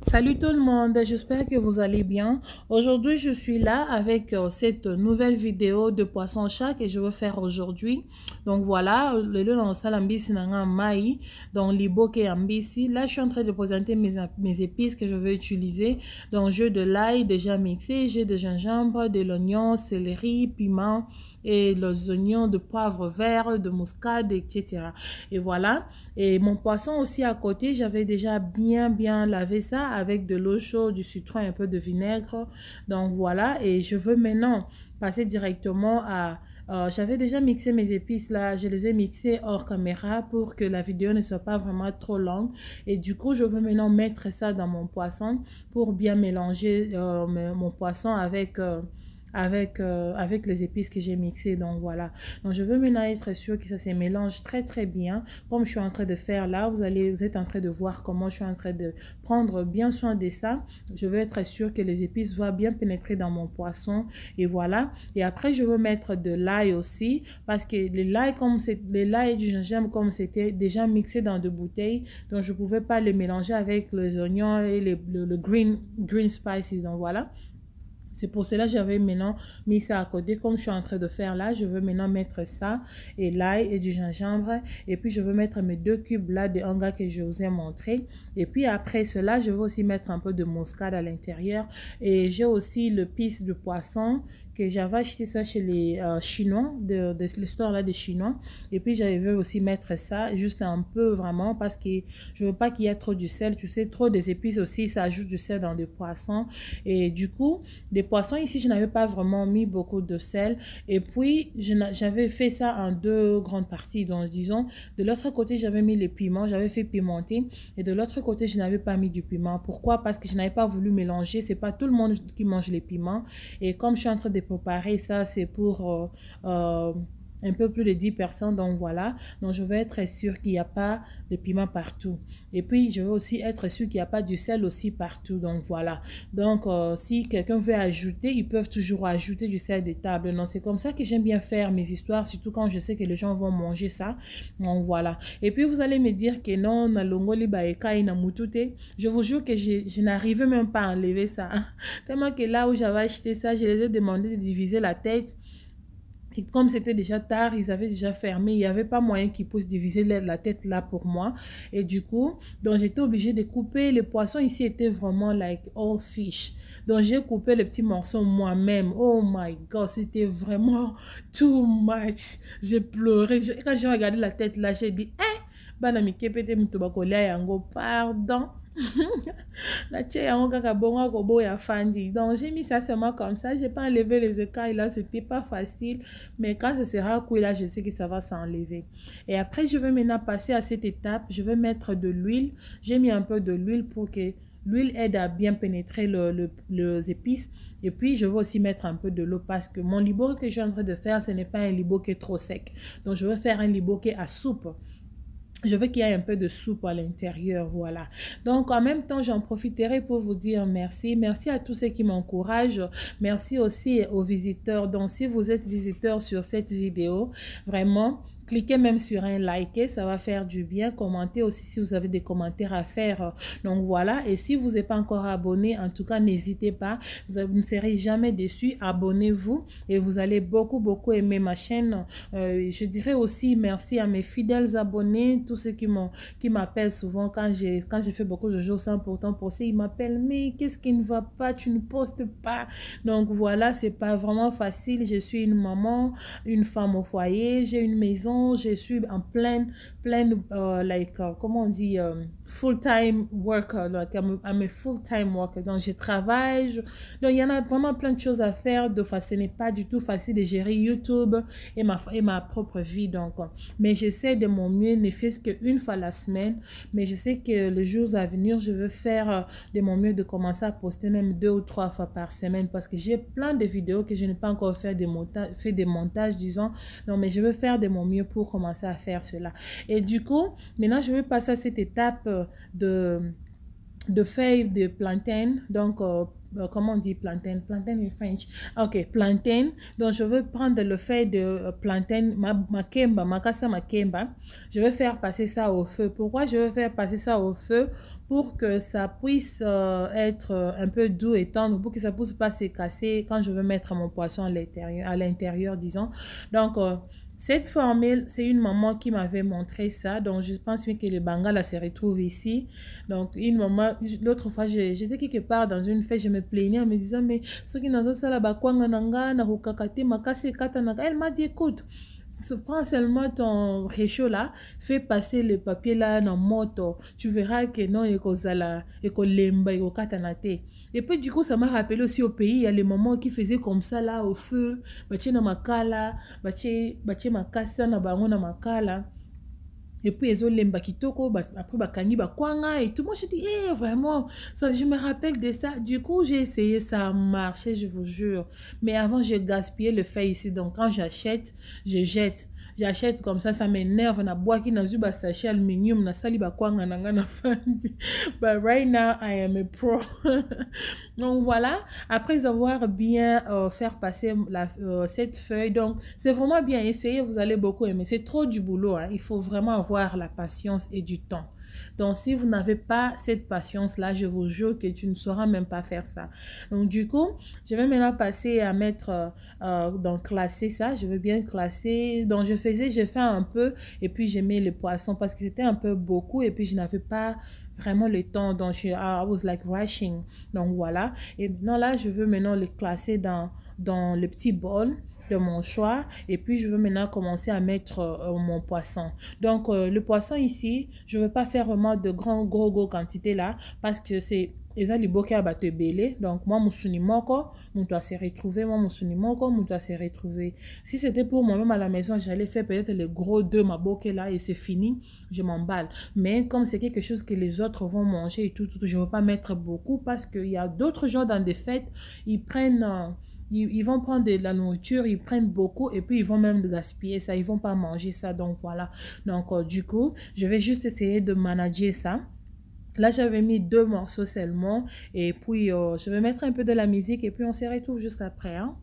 Salut tout le monde, j'espère que vous allez bien. Aujourd'hui, je suis là avec cette nouvelle vidéo de poisson chat que je veux faire aujourd'hui. Donc voilà, le dans salambisi nanga mai, dans liboke ambisi. Là, je suis en train de présenter mes épices que je vais utiliser. Donc, j'ai de l'ail déjà mixé, j'ai de gingembre, de l'oignon, céleri, piment et les oignons de poivre vert, de muscade, etc. Et voilà. Et mon poisson aussi à côté, j'avais déjà bien lavé ça avec de l'eau chaude, du citron, un peu de vinaigre. Donc voilà. Et je veux maintenant passer directement à... j'avais déjà mixé mes épices là, je les ai mixées hors caméra pour que la vidéo ne soit pas vraiment trop longue. Et du coup, je veux maintenant mettre ça dans mon poisson pour bien mélanger mon poisson avec les épices que j'ai mixées. Donc voilà, donc je veux maintenant être sûr que ça se mélange très bien comme je suis en train de faire là. Vous êtes en train de voir comment je suis en train de prendre bien soin de ça. Je veux être sûr que les épices vont bien pénétrer dans mon poisson. Et voilà. Et après je veux mettre de l'ail aussi, parce que l'ail et du gingembre, comme c'était déjà mixé dans 2 bouteilles, donc je pouvais pas le mélanger avec les oignons et le green spices. Donc voilà. C'est pour cela que j'avais maintenant mis ça à côté comme je suis en train de faire là. Je veux maintenant mettre ça et l'ail et du gingembre. Et puis je veux mettre mes 2 cubes là de onga que je vous ai montré. Et puis après cela, je veux aussi mettre un peu de muscade à l'intérieur. Et j'ai aussi le pisse de poisson que j'avais acheté ça chez les Chinois, de l'histoire là des Chinois. Et puis j'avais aussi mettre ça juste un peu vraiment parce que je veux pas qu'il y ait trop du sel. Tu sais, trop des épices aussi, ça ajoute du sel dans des poissons. Et du coup, des poissons ici, je n'avais pas vraiment mis beaucoup de sel. Et puis, j'avais fait ça en 2 grandes parties. Donc, disons, de l'autre côté, j'avais mis les piments, j'avais fait pimenter. Et de l'autre côté, je n'avais pas mis du piment. Pourquoi? Parce que je n'avais pas voulu mélanger. C'est pas tout le monde qui mange les piments. Et comme je suis en train de préparer ça, c'est pour un peu plus de 10 personnes, donc voilà. Donc je vais être sûr qu'il n'y a pas de piment partout. Et puis je veux aussi être sûr qu'il n'y a pas du sel aussi partout, donc voilà. Donc si quelqu'un veut ajouter, ils peuvent toujours ajouter du sel de table. Donc c'est comme ça que j'aime bien faire mes histoires, surtout quand je sais que les gens vont manger ça. Donc voilà. Et puis vous allez me dire que non, na longoli baeka ina mutute. Je vous jure que je n'arrivais même pas à enlever ça. Tellement que là où j'avais acheté ça, je les ai demandé de diviser la tête. Et comme c'était déjà tard, ils avaient déjà fermé. Il n'y avait pas moyen qu'ils puissent diviser la tête là pour moi. Et du coup, donc j'étais obligée de couper. Les poissons ici étaient vraiment like all fish. Donc j'ai coupé les petits morceaux moi-même. Oh my God, c'était vraiment too much. J'ai pleuré. Quand j'ai regardé la tête là, j'ai dit, banami kepete mitobakolia yango, pardon. Donc j'ai mis ça seulement comme ça, j'ai pas enlevé les écailles là, c'était pas facile, mais quand ce sera cuit là, je sais que ça va s'enlever. Et après je vais maintenant passer à cette étape, je vais mettre de l'huile. J'ai mis un peu de l'huile pour que l'huile aide à bien pénétrer les épices. Et puis je vais aussi mettre un peu de l'eau parce que mon liboke que je suis en train de faire, ce n'est pas un liboke trop sec, donc je vais faire un liboke à soupe. Je veux qu'il y ait un peu de soupe à l'intérieur, voilà. Donc, en même temps, j'en profiterai pour vous dire merci. Merci à tous ceux qui m'encouragent. Merci aussi aux visiteurs. Donc, si vous êtes visiteur sur cette vidéo, vraiment, cliquez même sur un like, ça va faire du bien. Commentez aussi si vous avez des commentaires à faire. Donc voilà, et si vous n'êtes pas encore abonné, en tout cas, n'hésitez pas. Vous ne serez jamais déçus. Abonnez-vous et vous allez beaucoup aimer ma chaîne. Je dirais aussi merci à mes fidèles abonnés, tous ceux qui m'appellent souvent quand j'ai fait beaucoup de jours sans pourtant poster. Ils m'appellent, mais qu'est-ce qui ne va pas? Tu ne postes pas. Donc voilà, c'est pas vraiment facile. Je suis une maman, une femme au foyer, j'ai une maison. Je suis en pleine comment on dit, full-time worker, like I'm a full-time worker. Donc, je travaille. Donc, il y en a vraiment plein de choses à faire. De ce n'est pas du tout facile de gérer YouTube et ma propre vie. Donc, mais j'essaie de mon mieux, ne fais-ce qu'une fois la semaine. Mais je sais que les jours à venir, je veux faire de mon mieux de commencer à poster même 2 ou 3 fois par semaine parce que j'ai plein de vidéos que je n'ai pas encore fait des montages, disons. Non, mais je veux faire de mon mieux pour commencer à faire cela. Et du coup, maintenant, je vais passer à cette étape de feuilles de plantain. Donc, comment on dit plantain? Plantain in French. Ok, plantain. Donc, je veux prendre le feuille de plantain, ma kemba, ma kasa ma kemba. Je vais faire passer ça au feu. Pourquoi je vais faire passer ça au feu? Pour que ça puisse être un peu doux et tendre, pour que ça ne puisse pas se casser quand je veux mettre mon poisson à l'intérieur, disons. Donc, cette formule, c'est une maman qui m'avait montré ça. Donc, je pense que le bangala se retrouve ici. Donc, une maman, l'autre fois, j'étais quelque part dans une fête, je me plaignais en me disant, mais ce qui n'a pas elle m'a dit, écoute, prends seulement ton réchaud là, fais passer le papier là dans moto. Tu verras que non, il et puis du coup, ça m'a rappelé aussi au pays, il y a les mamans qui faisaient comme ça là au feu, baché na makala, baché makasa na bango na makala. Et puis, ils ont les mbakitoko, après, bakani, bakwanga et tout. Moi, je dis, eh, vraiment, ça, je me rappelle de ça. Du coup, j'ai essayé, ça a marché, je vous jure. Mais avant, j'ai gaspillé le fait ici. Donc, quand j'achète, je jette. J'achète comme ça m'énerve. Na bois qui n'a pas sachet aluminium, na sali bakwanga, na fandi. But right now, I am a pro. Donc, voilà. Après avoir bien faire passer cette feuille, donc, c'est vraiment bien essayé. Vous allez beaucoup aimer. C'est trop du boulot. Hein. Il faut vraiment avoir la patience et du temps. Donc, si vous n'avez pas cette patience-là, je vous jure que tu ne sauras même pas faire ça. Donc, du coup, je vais maintenant passer à mettre, donc, classer ça. Je veux bien classer. Donc, j'ai fait un peu et puis j'ai mis les poissons parce que c'était un peu beaucoup et puis je n'avais pas vraiment le temps. Donc, I was like rushing. Donc, voilà. Et maintenant, là, je veux maintenant les classer dans le petit bol de mon choix et puis je veux maintenant commencer à mettre mon poisson. Donc le poisson ici, je ne veux pas faire vraiment de gros quantités là parce que c'est eza liboke ya bato ebele. Donc moi musuni moko mutu se retrouver, moi musuni moko mutu se retrouver. Si c'était pour moi-même à la maison, j'allais faire peut-être les gros deux maboke là et c'est fini, je m'emballe. Mais comme c'est quelque chose que les autres vont manger et tout, je ne veux pas mettre beaucoup parce qu'il y a d'autres gens dans des fêtes, ils prennent ils vont prendre de la nourriture, ils prennent beaucoup et puis ils vont même gaspiller ça, ils vont pas manger ça. Donc voilà, donc du coup, je vais juste essayer de manager ça. Là, j'avais mis 2 morceaux seulement et puis je vais mettre un peu de la musique et puis on se retrouve juste après. Hein?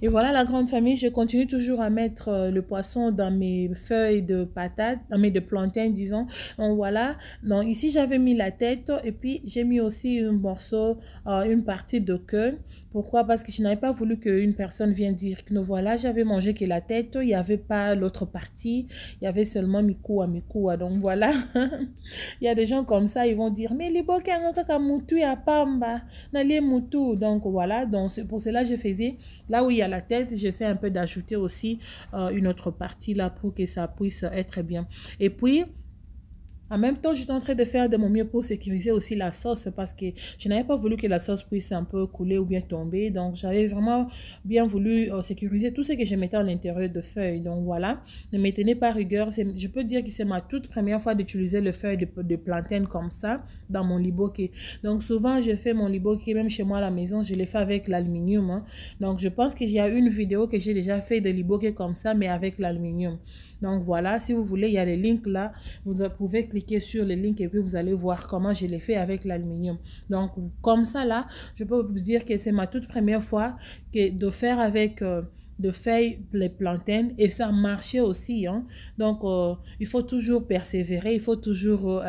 Voilà la grande famille, je continue toujours à mettre le poisson dans mes feuilles de patates, dans mes de plantain disons. Donc voilà, donc ici j'avais mis la tête et puis j'ai mis aussi un morceau, une partie de queue. Pourquoi? Parce que je n'avais pas voulu qu'une personne vienne dire que voilà, j'avais mangé que la tête, il n'y avait pas l'autre partie, il y avait seulement mikoua. Donc voilà, il y a des gens comme ça, ils vont dire, mais les bokeh kaka mutu ya pamba, n'allez mutu. Donc voilà, donc c'est pour cela que je faisais, là où il y a la tête, j'essaie un peu d'ajouter aussi une autre partie là pour que ça puisse être bien. Et puis, En même temps, j'étais en train de faire de mon mieux pour sécuriser aussi la sauce parce que je n'avais pas voulu que la sauce puisse un peu couler ou bien tomber. Donc, j'avais vraiment bien voulu sécuriser tout ce que je mettais à l'intérieur de feuilles. Donc, voilà. Ne me tenez pas rigueur. Je peux dire que c'est ma toute première fois d'utiliser le feuille de plantain comme ça dans mon liboké. Donc, souvent, je fais mon liboké, même chez moi à la maison, je l'ai fait avec l'aluminium. Hein. Donc, je pense qu'il y a une vidéo que j'ai déjà fait de liboké comme ça, mais avec l'aluminium. Donc, voilà. Si vous voulez, il y a les links là. Vous pouvez cliquer sur les links et puis vous allez voir comment je l'ai fait avec l'aluminium. Donc, comme ça là, je peux vous dire que c'est ma toute première fois de faire avec de feuilles les plantains et ça marchait aussi. Hein. Donc, il faut toujours persévérer, il faut toujours,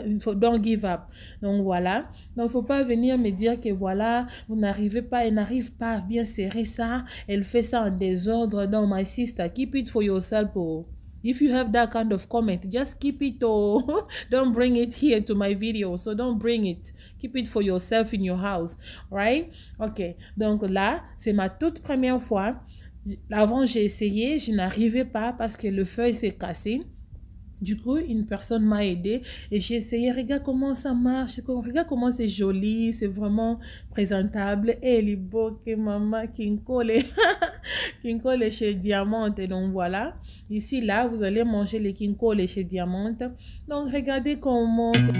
il faut don't give up. Donc, voilà. Donc, il ne faut pas venir me dire que voilà, vous n'arrivez pas, elle n'arrive pas à bien serrer ça, elle fait ça en désordre. Non, my sister, keep it for yourself. If you have that kind of comment, just keep it. Oh, don't bring it here to my video. So don't bring it. Keep it for yourself in your house. Right? Ok. Donc là, c'est ma toute première fois. Avant, j'ai essayé. Je n'arrivais pas parce que le feuille s'est cassé. Du coup, une personne m'a aidé et j'ai essayé. Regarde comment ça marche. Regarde comment c'est joli. C'est vraiment présentable. Et les beaux que maman qui colle. Kinko chez Diamante. Donc voilà. Ici, là, vous allez manger les kinko chez Diamante. Donc regardez comment c'est.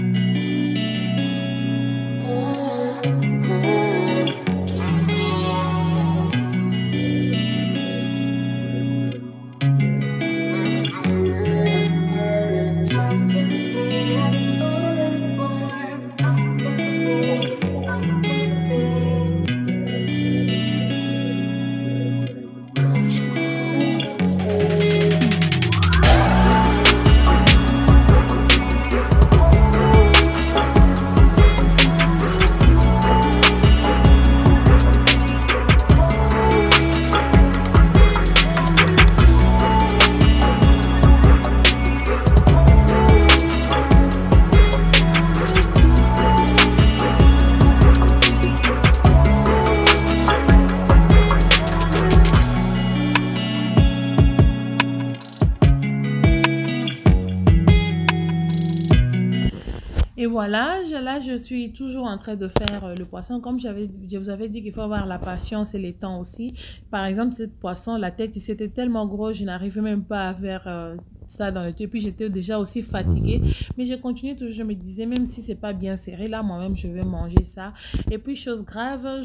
Et voilà, là, je suis toujours en train de faire le poisson. Comme je vous avais dit qu'il faut avoir la patience et le temps aussi. Par exemple, cette poisson, la tête, c'était tellement gros, je n'arrivais même pas à faire ça dans le thé. Puis j'étais déjà aussi fatiguée. Mais je continuais toujours, je me disais, même si c'est pas bien serré, là, moi-même, je vais manger ça. Et puis, chose grave,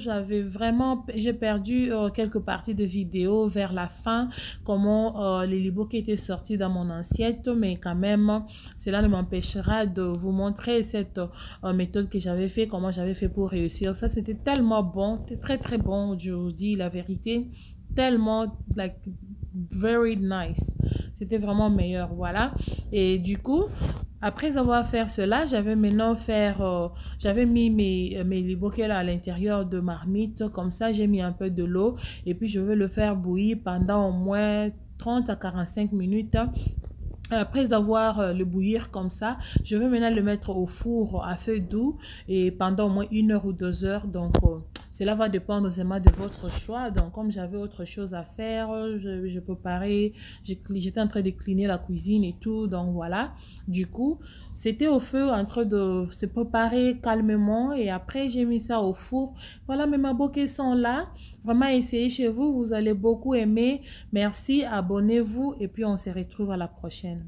j'ai perdu quelques parties de vidéo vers la fin, comment les liboké étaient sortis dans mon assiette. Mais quand même, cela ne m'empêchera de vous montrer cette méthode que j'avais fait, comment j'avais fait pour réussir. Ça, c'était tellement bon, c'était très, très bon, je vous dis la vérité. Tellement, like, very nice. C'était vraiment meilleur, voilà. Et du coup, après avoir fait cela, j'avais maintenant j'avais mis mes liboké à l'intérieur de marmite. Comme ça, j'ai mis un peu de l'eau. Et puis, je vais le faire bouillir pendant au moins 30 à 45 minutes. Après avoir le bouillir comme ça, je vais maintenant le mettre au four à feu doux et pendant au moins 1 heure ou 2 heures. Donc, cela va dépendre seulement de votre choix. Donc, comme j'avais autre chose à faire, je préparais, j'étais en train de cleaner la cuisine et tout. Donc, voilà. Du coup, c'était au feu en train de se préparer calmement et après, j'ai mis ça au four. Voilà, mes maboké sont là. Vraiment, essayez chez vous. Vous allez beaucoup aimer. Merci, abonnez-vous et puis on se retrouve à la prochaine.